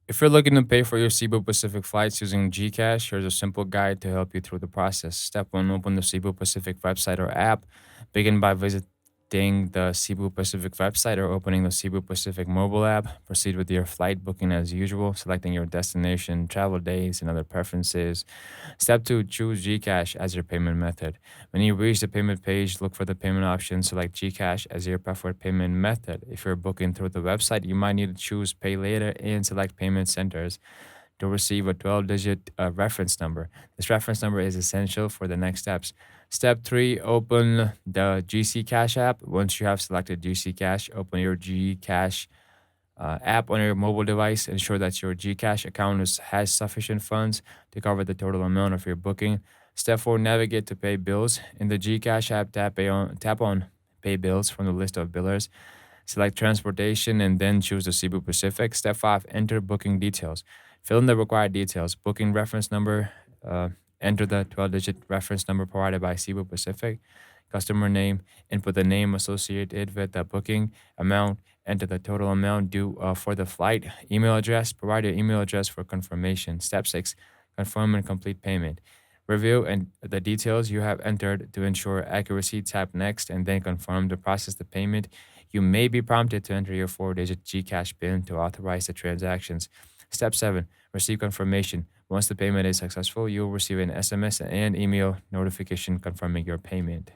If you're looking to pay for your Cebu Pacific flights using GCash, here's a simple guide to help you through the process. Step 1, open the Cebu Pacific website or app. Begin by visiting the Cebu Pacific website or opening the Cebu Pacific mobile app. Proceed with your flight booking as usual, selecting your destination, travel days, and other preferences. Step 2, choose GCash as your payment method. When you reach the payment page, look for the payment option. Select GCash as your preferred payment method. If you're booking through the website, you might need to choose Pay Later and select payment centers to receive a 12-digit reference number. This reference number is essential for the next steps. Step 3, open the GCash app. Once you have selected GCash, open your GCash app on your mobile device. Ensure that your GCash account has sufficient funds to cover the total amount of your booking. Step 4, navigate to pay bills. In the GCash app, tap on Pay Bills from the list of billers. Select transportation and then choose the Cebu Pacific. Step 5, enter booking details. Fill in the required details. Booking reference number, enter the 12-digit reference number provided by Cebu Pacific. Customer name, input the name associated with the booking amount, enter the total amount due for the flight. Email address, provide your email address for confirmation. Step 6, confirm and complete payment. Review and the details you have entered to ensure accuracy. Tap next and then confirm to process the payment. You may be prompted to enter your 4-digit GCash PIN to authorize the transactions. Step 7, receive confirmation. Once the payment is successful, you'll receive an SMS and email notification confirming your payment.